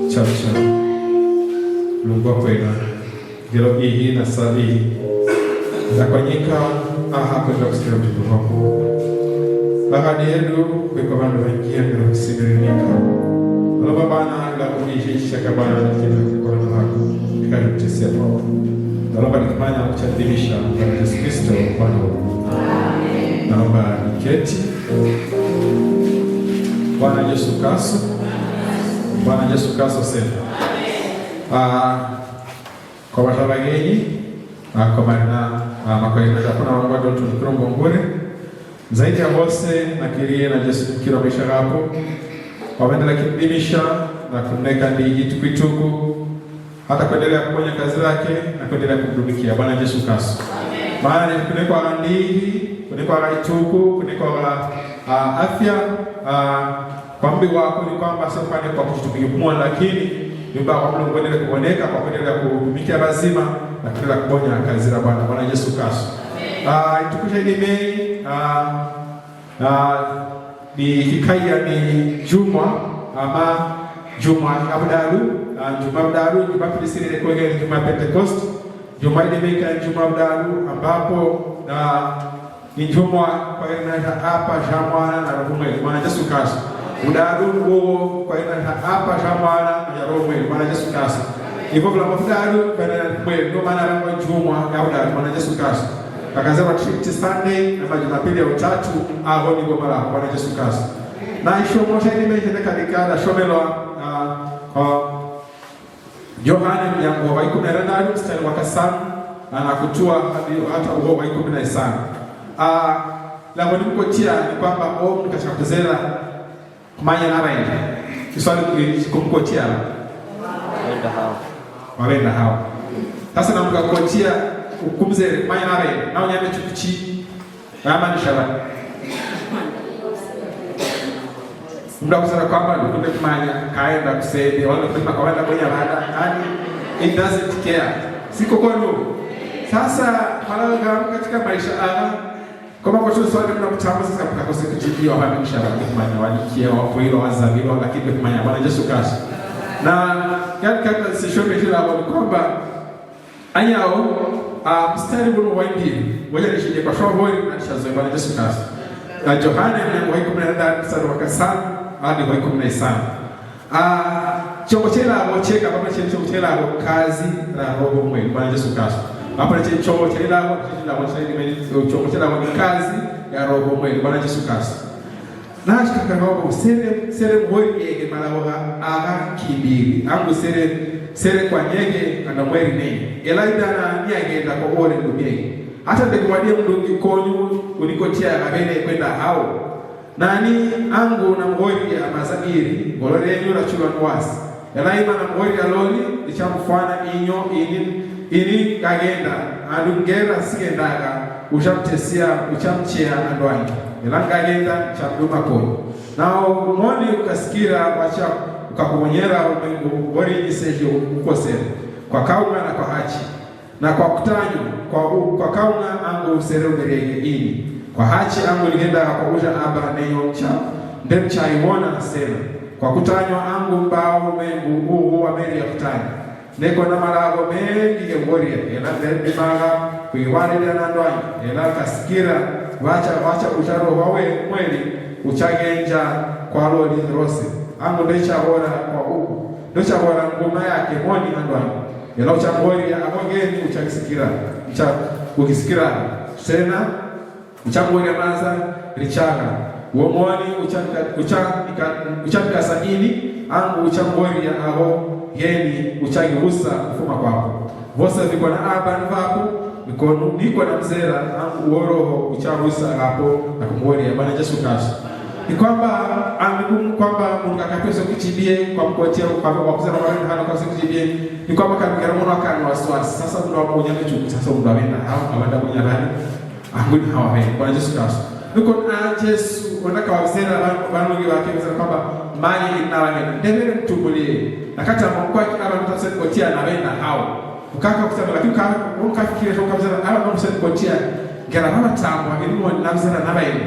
chacha lungwa kwena gero ihi na sabihi zakonyika aha kwenda kusikira mtutu wako bahadi yedu kwa bandu wengia ngero kusibirilika alaba bana la kuhishisha kabana na kila kwa wako kikarutesia wako alaba nikimanya kuchadilisha kwa Yesu Kristo Bwana wangu. Amen. Naomba niketi. Bwana Yesu Kristo. Bwana Yesu Kristo sema. Kwa watabagenyi kwa maana makoenda kuna wangwado tunikiro mbongore zaidi ya bose na kirie na Yesu kiro maisha hapo wamendela kidimisha na kumneka ndiji tukuituku hata kuendelea kufanya kazi yake na kuendelea kumtumikia Bwana Yesu Kristo. Maana ni kunekwa ndiji, kunekwa raituku, kunekwa afya kwa mbi wako ni kwamba sio fanya kwa kutumikia kumwa, lakini nyumba kwa Mungu kuendelea kuoneka kwa kuendelea kutumikia lazima na kuendelea kubonya kazi za Bwana. Bwana Yesu Kristo. Tukusha idimei ni kikaya ni Juma ama Juma Abdalu, Juma Abdalu, Juma Filisiri kwa Juma Pentecost, Juma idimei kwa Juma Abdalu ambapo ni Juma kwa ina hapa Jamwana na Roma. Bwana Yesu Kristo. Udaru huo kwa ina hapa Jamwana ya Roma. Bwana Yesu Kristo. Hivyo kwa mafadaru kwa ina ndio maana rango Juma Abdalu. Bwana Yesu Kristo. Akasema Trinity Sunday na Jumapili ya utatu aho ni goma la Bwana Yesu Kristo. Na isho moja imeenda katika shomelo Yohana mlango wa 14 mstari wa 5 anakutua hata huo wa 15. La mko tia ni kwamba mkachakuzera kumanya na raina. Kiswali kumkotia wawenda hao. Sasa na mkakotia ukumzere kumanya na raina. Na unyame chukuchi ama nishara. Mda kusema kwamba ndio kumanya kaenda kusaidia wale kwa kawaida kwenye rada yani it doesn't care. Siko kwa nuru. Sasa malaga katika maisha kama kwa sababu swali tunakutamba sasa kutakose kujibiwa hapa mshara kumanya walikia wapo hilo wazavilo lakini kumanya Bwana Yesu Kristo. Na katika sishome hila hapo kwamba anyao mstari wa ndini ngoja nishije kwa sababu wewe unanishazoea Bwana Yesu Kristo. Na Yohana mlango wa 14 mstari wa 5 hadi wa 15. Chombo chela cheka kama chombo chela kazi na roho mwema Bwana Yesu Kristo. Hapa ni chombo chela chombo chela kazi ya roho mwema Bwana Yesu Kristo. Na shaka roho sere mweli yeye malawa kibiri. Angu sere kwa nyege ana mweli nene. Elaida na nyege kwa ole ndumie. Hata ndikuwadia mdungi konyu ulikotia kabene kwenda hao. Nani angu na mgori ya mazabiri ngolore yenyu la chulwa nwasi yalaima na mgori ya loli lichamfana inyo ini kagenda alungera sigendaga ushamtesia uchamchea andwangi yalanga agenda chamduma konyo nao mwoni ukasikira wacha ukakubonyera umengu ngori jisejo ukosera kwa kaunga na kwa hachi na kwa kutanyo kwa kaunga angu usere umerege ini kwa hachi angu ligenda kwa uja aba neyo cha ndemcha iwona asema kwa kutanywa angu mbao mengu uhu wa meri ya kutanya neko na malago mengi ya ngoria ela ndembimaga kuiwalida na ndwanyi ela kasikira wacha ucharo wawe mweli uchagenja kwa loli rose angu ndecha bora kwa uku ndecha bora nguma yake mwoni andwanyi ela uchangoria abogeni uchakisikira ukisikira sena uchangwe maza richaga uomoni uchanga sanini angu uchangwe aho yeni uchangi rusa kufuma kwako vosa viko na aba vapo niko na mzera angu uoroho ucharusa hapo na kumworia Bwana Yesu Kristo. Ni kwamba kwamba Mungu akapesa kuchibie kwa mkotia kwa kusema kwa hana kwa kuchibie ni kwamba kamera mwana kana waswasi sasa ndio hapo nyame chuku sasa ndio aenda hao abaenda kwenye rani anguni hawa Bwana Yesu Kristo. Niko na Yesu wanaka wazera bangi wake kwamba mali inawe ndevele mtumbulie nakata mkwa kama mtasema kotia na wenda hao ukaka kusema lakini kama ukafikiria kwa mzera hao mtasema kotia ngara mama tambo elimu na mzera na wenda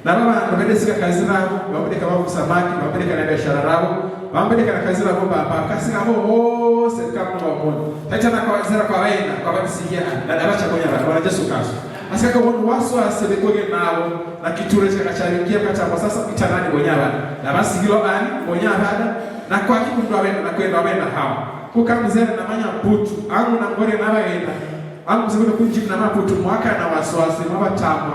na baba nabedesika kazi nao babeleka wao samaki babeleka na biashara nao bambeleka na kazi la baba kasi na ho serikali kwa mmoja hata na kwa zera kwa wena kwa badisiya na dabacha kwenye Bwana Yesu Kristo asika wonu waso asebekwe nabo na kiture chakacharingia kata kwa sasa itanani bonyaba na basi hilo ani bonyaba na kwa kikundu wena na kwenda wena hao kukamzera na manya putu angu na ngore na baenda angu zibona kunjina na maputu mwaka na waswasi mabatama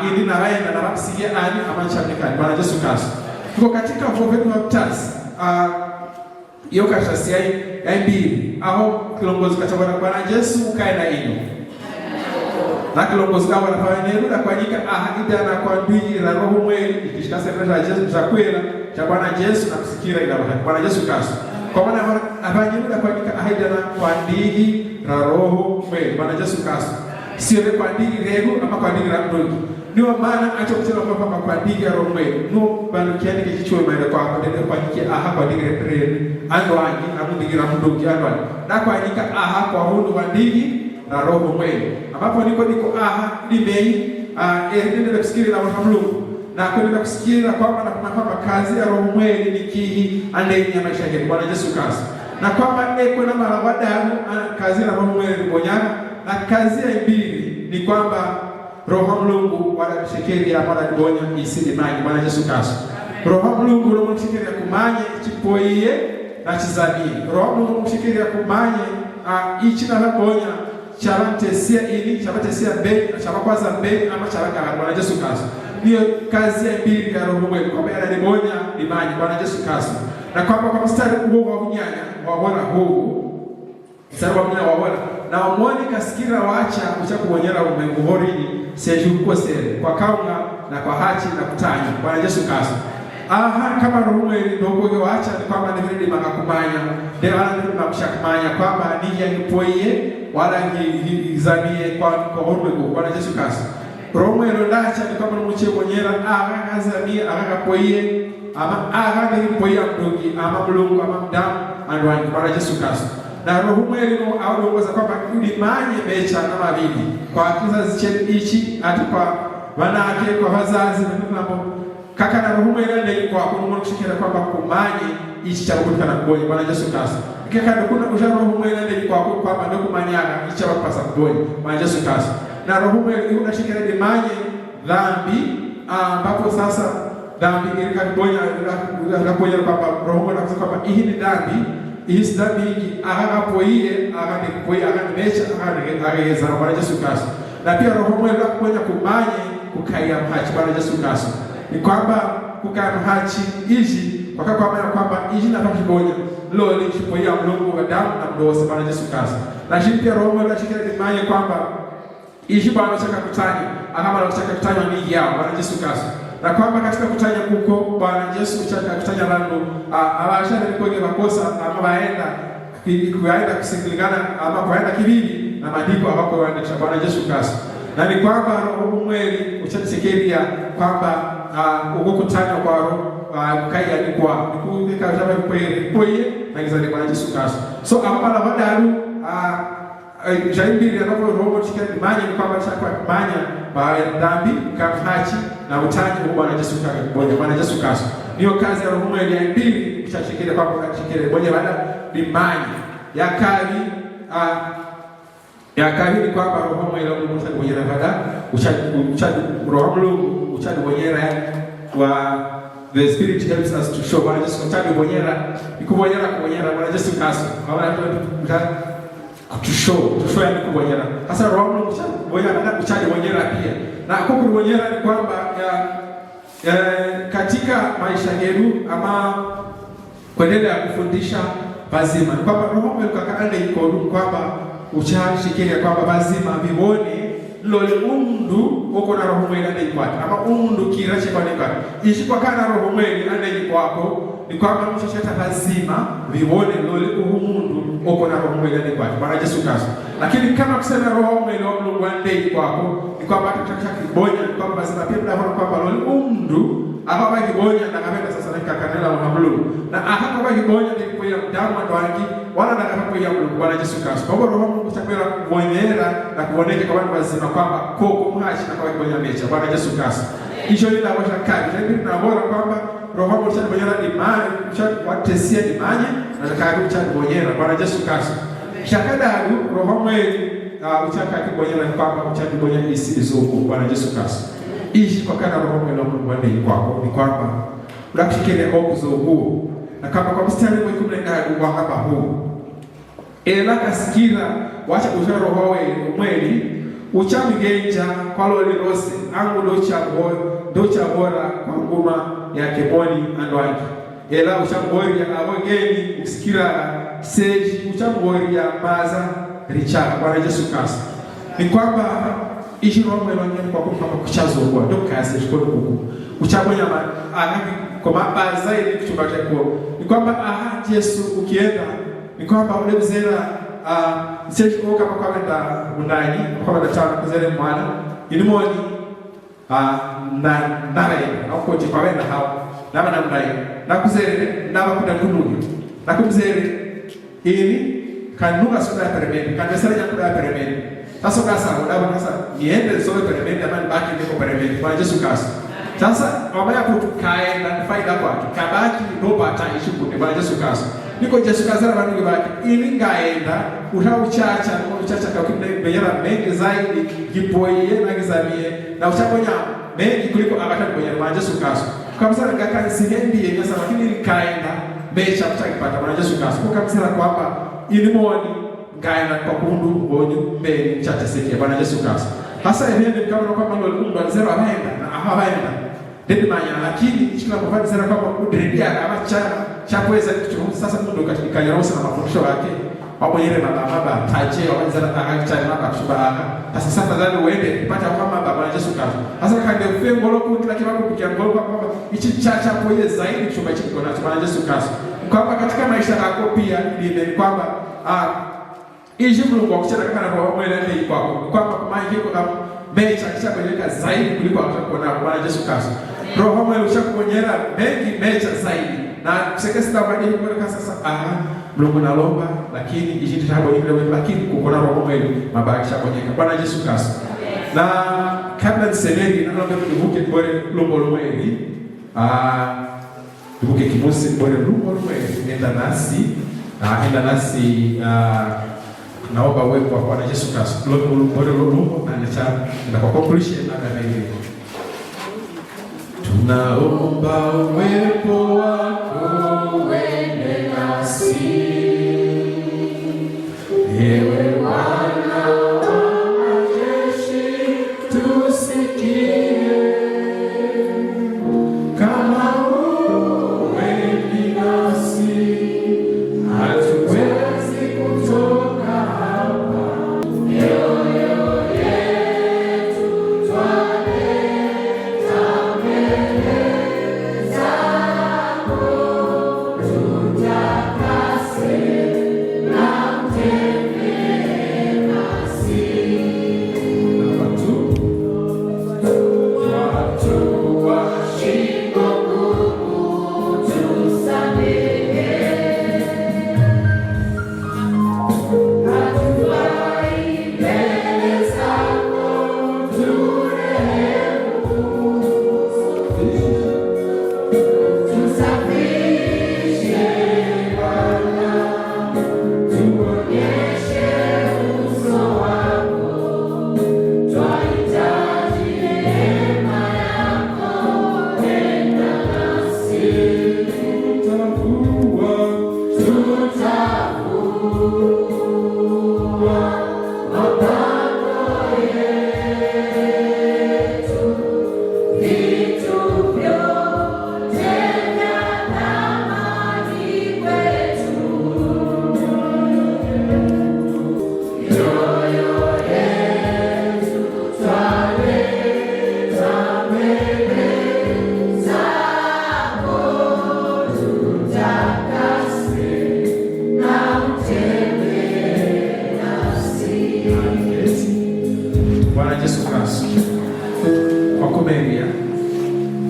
ili na baenda na basiya ani amachamekani Bwana Yesu Kristo tuko katika Proverbs baptist iyo kashasi ya mbili aho kilongozi katabana Bwana Yesu ukae na ino na kilongozi kawa na paweneru na kwa nyika ahida na kwa ndui la roho mweli ikishika sekretar Yesu za kwela cha Bwana Yesu na kusikira ila Bwana Yesu Kristo kwa maana abanyiru na kwa nyika ahida na kwa ndui la roho mweli Bwana Yesu Kristo sio kwa ndui rego ama kwa ndui la mdogi niwa maana acha kutela kwa ndui ya roho mweli no bano kiani kichwe maana kwa ndende kwa nyika aha kwa ndui rego ando angi amundingira mdogi ando na kwa nyika aha kwa hundu wa ndui na roho mweli ambapo niko aha nimei ndio kusikiliza na Mungu na kwenda kusikiliza kwamba na kwamba kazi ya roho mweli ni kihi andeni ya maisha yetu Bwana Yesu Kristo na kwamba kuna malawada kazi ya roho mweli bonyana na kazi ya ibili ni kwamba roho Mungu wala mshekeri hapa na bonya isidi maji Bwana Yesu Kristo roho Mungu roho mshekeri kumanye chipoiye na chizamii roho Mungu mshekeri kumanye ichi na bonya chabatesia ili chabatesia be chabakwaza be ama chabaka Bwana Yesu Kristo ndio kazi ya mbili ya roho mweli kwa maana ni bonya imani Bwana Yesu Kristo na kwamba kwa mstari huo wa unyanya waona huu mstari wa unyanya waona na wamwoni kasikira waacha kucha kuonyera umengu horini sejuko sere kwa kaunga na kwa hachi na kutanya Bwana Yesu Kristo kama roho mweli ndio waacha ni kwamba ni vile makakumanya ndio ana mshakumanya kwamba nije nipoie wala hizamie kwa hormego Bwana Yesu Kristo roho mweli ndacha ni kwamba mche bonyera akazamie akapoie ama akanipoia mdogi ama mlungu ama mdamu andwani Bwana Yesu Kristo na roho mweli no aongoza kwamba kulimanye mecha na mabidi kwa kizazi chetu hichi hata kwa wanawake kwa wazazi na mambo kaka na roho mweli ndio kwa kununua kushikira kwamba kumanye hichi cha kutoka na kubonya Bwana Yesu Kristo kaka ndio kuna ujana roho mweli ndio kwa kwamba ndio kumanyaga hichi cha kupasa kubonya Bwana Yesu Kristo na roho mweli unashikira dimanye dhambi ambapo sasa dhambi ile kubonya na kubonya kwamba roho mweli anasema kwamba hii ni dhambi hii dhambi hii akapoie akanipoia akanimecha akageza Bwana Yesu Kristo na pia roho mweli kubonya kumanye kukaia mhachi Bwana Yesu Kristo ni kwamba kukaa mhachi hizi kwa kwamba hizi na kibonya loli kipoia mlungu wa damu na mdosi Bwana Yesu Kristo na pia roho mweli anashikira dimanye kwamba hizi Bwana anataka kutanya akama anataka kutanya ni yao Bwana Yesu Kristo na kwamba katika kutanya kuko Bwana Yesu anataka kutanya lando abasha nikoje makosa ama baenda kusikilingana ama kwaenda kibibi na maandiko ambako wanaandika Bwana Yesu Kristo na ni kwamba roho mweli uchatekeria kwamba uko kutanya kwa roho kaya ni kwa kuweka kama poie na kizali Bwana Yesu Kristo so hapa la badaru jaibiri anapo roho chikani manya ni kwamba chakwa manya baada dhambi kamhachi na utanyi wa Bwana Yesu Kristo Bwana Yesu Kristo niyo kazi ya roho mweli ya mbili kuchashikira kwamba kuchashikira bonya baada limanya ya kali ni kwamba roho mweli wa Mungu mwenye baada uchaji roho Mungu uchaji mwenye wa the spirit helps us to show Bwana Yesu uchaji mwenye ikubonyera Bwana Yesu Kristo to show yani kubonyera sasa roho Mungu uchaji mwenye pia na kubonyera ni kwamba katika maisha yetu ama kuendelea kufundisha bazima kwamba roho mweli kakaanda iko kwamba uchashikiria kwamba bazima vibone lole umundu uko na roho mweli ande ikwata ama umundu kirache kwa nika ishi kwa kana roho mweli ande ikwako ni kwamba mshashata bazima vibone lole umundu uko na roho mweli ande ikwata Bwana Yesu Kristo lakini kama kusema roho mweli wa Mungu ande ikwako ni kwamba tutakaka kibonya ni kwamba bazima pia tunaona kwamba lole umundu akaba kibonya na kabenda sasa nikakanela wa Mungu na akaba kibonya ni kwa damu ndwangi wala na kwa ya Mungu Bwana Yesu Kristo kwa roho Mungu chakula kuonyera na kuoneka kwa watu wazima kwamba koko mhachi na kwa kibonya mecha Bwana Yesu Kristo hicho ni la washa kazi ndio tunaona kwamba roho wako ushakubonyera imani ushakuatesia imani na kaka ushakubonyera Bwana Yesu Kristo shakadagu roho mweli ushakakubonyera kwamba ushakubonyera isizuku Bwana Yesu Kristo ishi kwa kana roho mweli wa Mungu kwako ni kwamba unafikiri hofu zuku na kama kwa mstari wa 10 wa hapa huu ela kasikira wacha kushara roho mweli uchamigenja kwa loli rose angu docha bora kwa nguma ya kemoni andwangi ela uchambori ya awageni usikira seji uchambori ya maza richara Bwana Yesu Kristo ni kwamba ishi roho mweli kwa kumpa kuchazo kwa dokasi shikono kuku uchabonya kwa mabaza ili kuchumba chako ni kwamba Yesu ukienda ni kwamba ule mzera seji oka kwa kwenda undani kwa kwenda tano kuzele mwana ilimoni na nae au koji kwa wenda hao nama na mdai na kuzele nama kuna kunugi na kumzele ili kanuga suda peremeni kanwesala nyakuda peremeni sasa kasa udawa kasa niende zoe peremeni amani baki ndiko peremeni Bwana Yesu Kristo sasa wabaya kutukaenda faida kwake kabaki ndoba ataishi kundi Bwana Yesu Kristo niko Yesu Kristo na bandu baki ili ngaenda utauchacha kwa kibeyera mengi zaidi gipoye na gizamie na uchaponya mengi kuliko akata kwenye Bwana Yesu Kristo kwa sababu ngaka sigendi yenye sana lakini kaenda mecha kutakipata Bwana Yesu Kristo kwa kabisa kwamba ilimoni ngaenda kwa kundu bonyo mbele chacha sike Bwana Yesu Kristo hasa ile kama kwamba ndio Mungu anzero ameenda na hawaenda ndio maana lakini kila mfano sana kwamba kudiria kama cha kuweza kuchukua sasa Mungu katika yarosa na mafundisho yake hapo ile baba taje waanza na acha na kushuba sasa tafadhali uende kupata kama Bwana Yesu Kristo sasa kande ufengo loko kila kitu kupitia ngolo kwamba hichi chacha kuile zaidi kushuba hichi kwa Bwana Yesu Kristo kwamba katika maisha yako pia ni kwamba ishi Mungu kwa kuchana kama na roho mwele ndani kwako kwamba kama hiko kama mecha kishabeleka zaidi kuliko atakuwa na Bwana Yesu Kristo roho mwele ushakubonyera mengi mecha zaidi na kusekesa baada ya sasa Mungu nalomba lakini ishi tutabonyera lakini kukona roho mwele mabaki shabonyeka Bwana Yesu Kristo na kabla nisemeni naomba tuvuke bore lombo mwele tuvuke kimosi bore lombo mwele enda nasi naomba uwepo kwa Bwana Yesu Kristo lombo na kwa conclusion na ndio tunaomba uwepo wako uende nasi ewe Bwana wa majeshi tusikie kama uende nasi hatuwezi kutoka hapa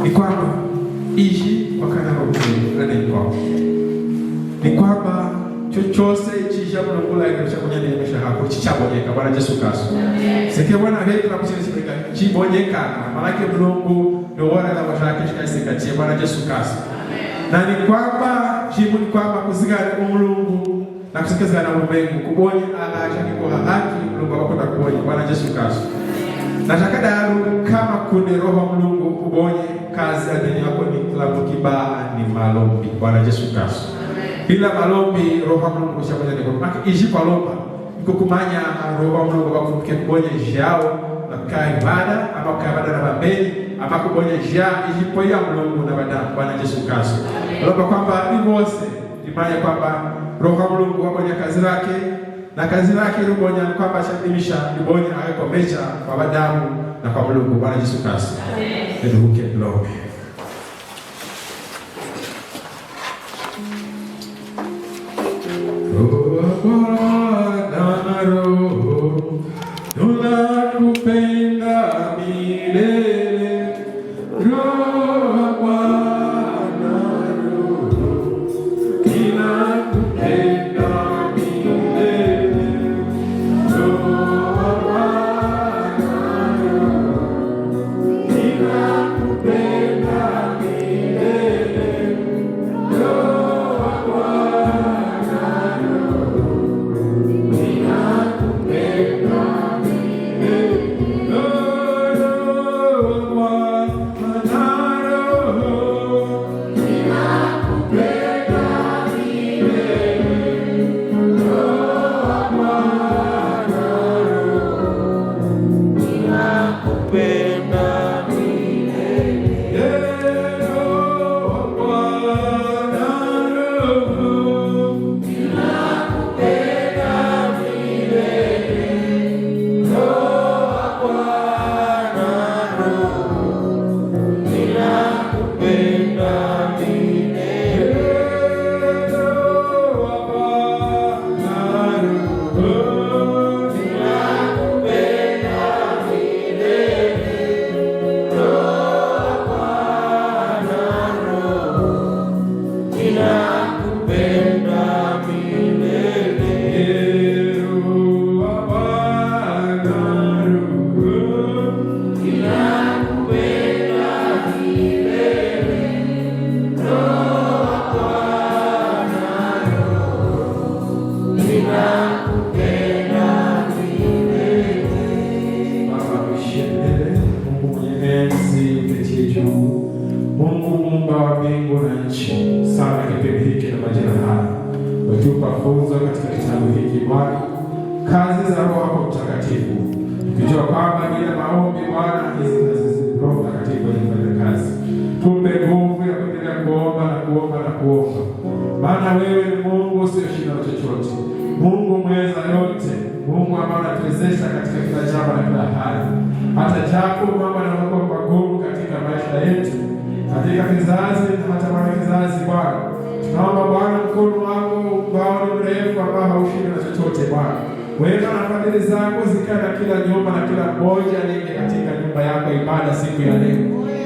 ni kwamba ishi kwa kana roho kwako, ni kwamba chochote chisha mlungula ikisha kwenye nimesha hapo chichabonyeka. Bwana Yesu Kristo sikia Bwana heri tunakushirika chibonyeka, maana yake Mungu ndio wala na washaka kishika Bwana Yesu Kristo Na ni kwamba jibu ni kwamba kusigana umulungu na kusikizana umengu kubonye agacha kikoha haki Mulungu akakunda kubonye Bwana Yesu Kristo. Nataka daru kama kune roho Mulungu kubonye kazi ya dini yako ni klabu kibaa ni malombi Bwana Yesu Kristo. Bila malombi roho Mulungu ushamoja ni kwa ishi kwa lomba kukumanya roho Mulungu bakumke kubonye jao na kai ibada ama kai ibada na babeli ama kubonye jao ipo ya Mulungu na badamu Bwana Yesu Kristo. Lomba kwamba divose imanya kwamba roho Mulungu wabonya kazi lake na kazi lake rubonya kwamba shadimisha rubonya kwa mecha kwa badamu na kwa Mulungu Bwana Yesu Kristo. Ndugu Lombe. Tunakupenda milele Roho Bwana Roho tunakupenda milele Roho Bwana Roho tunakupenda milele Roho Bwana Roho tunakupenda funzo katika kitabu hiki Bwana, kazi za Roho Mtakatifu. Tukijua kwamba bila maombi Bwana hizi Roho Mtakatifu anafanya kazi. Tupe nguvu ya kuendelea kuomba na kuomba na kuomba. Maana wewe ni Mungu usiyeshindwa chochote. Mungu mweza yote. Mungu ambaye anatuwezesha katika kila jambo na kila hali. Hata japo mambo yanakuwa magumu katika maisha yetu, katika kizazi na hata baada ya kizazi Bwana. Naomba Bwana mkono wako ambao ni mrefu ambao haushindi na chochote Bwana. Wema na fadhili zako zikae na kila nyumba na kila mmoja aliye katika nyumba yako ibada siku ya leo.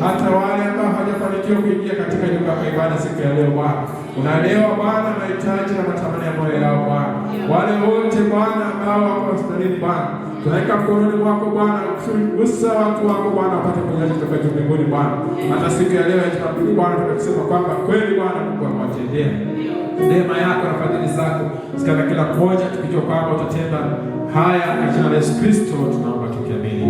Hata wale ambao hawajafanikiwa kuingia katika nyumba yako ibada siku ya leo Bwana. Unaelewa Bwana mahitaji na matamanio ya moyo yao Bwana. Wale wote Bwana ambao wako hospitalini Bwana, tunaweka mkononi mwako Bwana, gusa watu wako Bwana wapate kunyaji kutoka juu mbinguni Bwana. Hata siku ya leo ya Jumapili Bwana tunasema kwamba kweli Bwana Mungu amewatendea. Neema yako na fadhili zako zikawe kila mmoja, tukijua kwamba utatenda haya kwa jina la Yesu Kristo tunaomba tukiamini.